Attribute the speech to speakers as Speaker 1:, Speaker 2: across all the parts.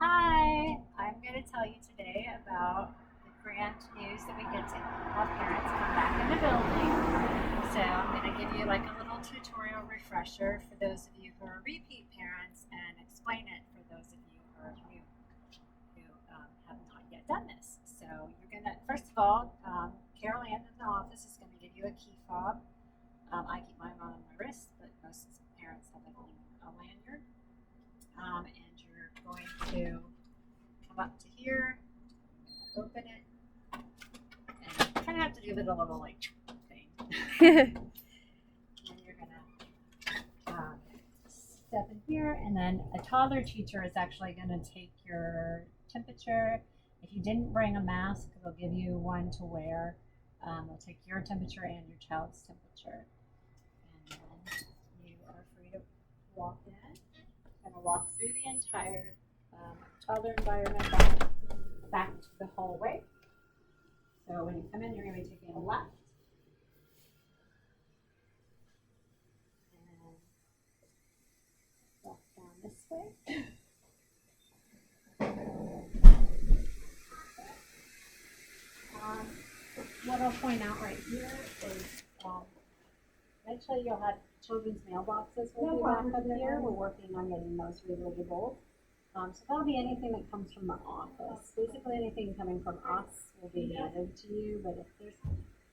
Speaker 1: Hi, I'm going to tell you today about the grand news that we get to have parents come back in the building. So I'm going to give you like a little tutorial refresher for those of you who are repeat parents and explain it for those of you who are new who have not yet done this. So you're going to, first of all, Carol Ann in the office is going to give you a key fob. I keep mine on my wrist, but most parents have it on a lanyard. And you're going to come up to here, open it, and you kind of have to give it a little like thing. And you're gonna step in here, and then a toddler teacher is actually going to take your temperature. If you didn't bring a mask, they'll give you one to wear. They'll take your temperature and your child's temperature, and then you are free to walk in. I'm going to walk through the entire toddler environment back to the hallway. So when you come in, you're going to be taking a left. And walk down this way. Um, what I'll point out right here is eventually you'll have children's mailboxes will be back up here. We're working on getting those relabeled. So that'll be anything that comes from the office. Basically anything coming from us will be handed to you, but if there's,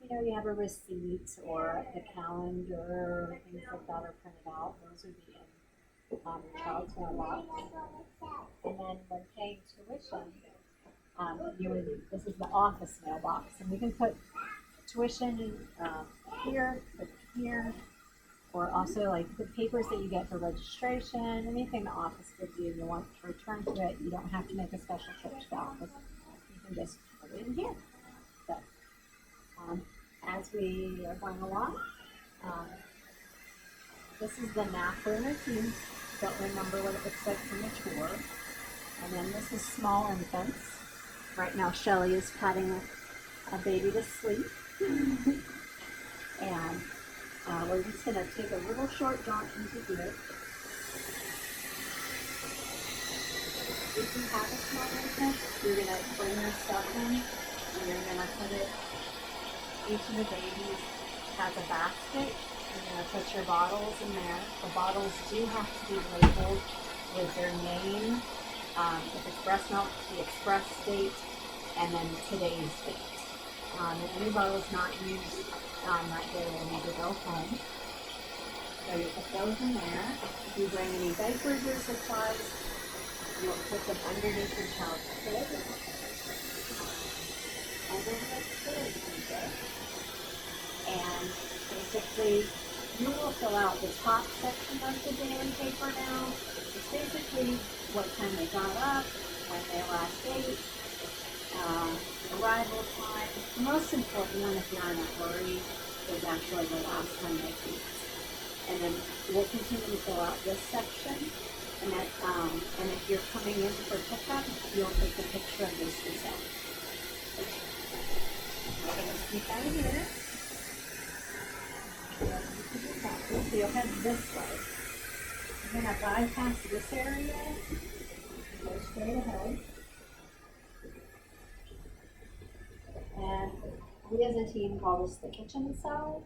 Speaker 1: you have a receipt or the calendar, things like that are printed out, those would be in your child's mailbox. And then when paying tuition, this is the office mailbox, and we can put tuition here, put here, or also like the papers that you get for registration, anything the office gives you, you want to return to it, you don't have to make a special trip to the office. You can just put it in here. So, as we are going along, this is the nap room routine. Don't remember what it looks like from the tour. And then this is small infants. Right now, Shelly is patting a baby to sleep. And we're just going to take a little short jaunt into here. If you have a small infant, you're going to bring your stuff in and you're going to put it, each of the babies has a basket. You're going to put your bottles in there. The bottles do have to be labeled with their name, if it's breast milk, the express date, and then today's date. And any bottles not used that day will need to go home. So you put those in there. If you bring any diapers or supplies, you'll put them underneath your child's crib. Underneath the crib. And basically, you will fill out the top section of the daily paper now. It's basically what time they got up, when they last ate, arrival time. The most important one, if you're not worried, is actually the last time they ate. And then we'll continue to fill out this section. And if you're coming in for pickup, you'll take a picture of this yourself. I'm going to sneak out of here. So you'll head this way. You're going to bypass this area. Go straight ahead. And we as a team call this the kitchen side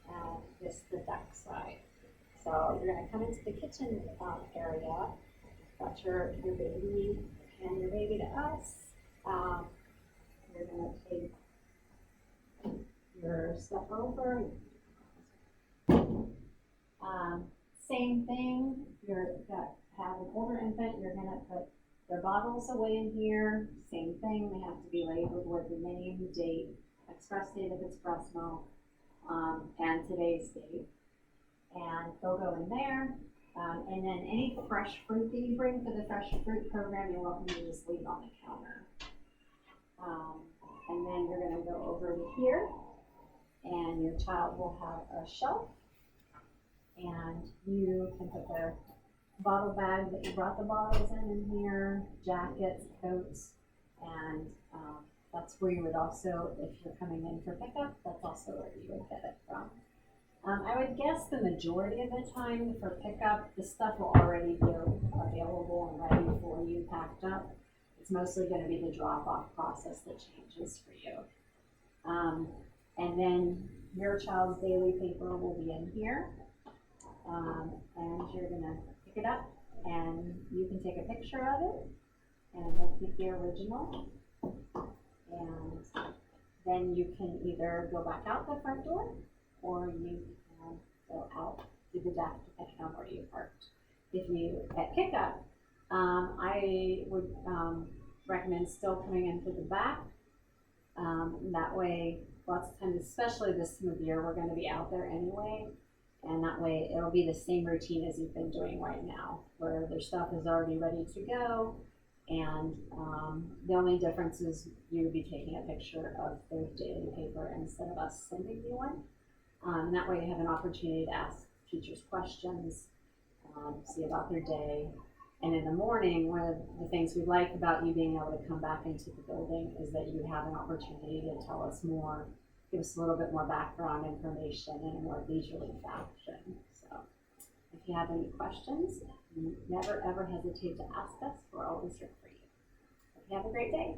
Speaker 1: and this the deck side. So you're going to come into the kitchen area. Got your baby, hand your baby to us. You're going to take your stuff over. Same thing. You're got have an older infant. You're going to put their bottles away in here. Same thing. They have to be labeled with the name, date, express date if it's breast milk, and today's date. And they'll go in there. And then any fresh fruit that you bring for the fresh fruit program, you're welcome to just leave on the counter. And then you're going to go over to here, and your child will have a shelf, and you can put their bottle bag that you brought the bottles in here, jackets, coats, and that's where you would also, if you're coming in for pickup, that's also where you would get it from. I would guess the majority of the time for pickup, the stuff will already be available and ready for you packed up. It's mostly gonna be the drop-off process that changes for you. And then your child's daily paper will be in here. And you're gonna pick it up and you can take a picture of it and we'll keep the original. And then you can either go back out the front door or you can go out to the deck depending on where you parked. If you, at pickup, I would recommend still coming in through the back. That way, lots of times, especially this time of year, we're gonna be out there anyway. And that way, it'll be the same routine as you've been doing right now, where their stuff is already ready to go. And the only difference is you would be taking a picture of their daily paper instead of us sending you one. That way you have an opportunity to ask teachers questions, see about their day. And in the morning, one of the things we like about you being able to come back into the building is that you have an opportunity to tell us more, give us a little bit more background information in a more leisurely fashion. So if you have any questions, never ever hesitate to ask us. We're always here for you. Hope you have a great day.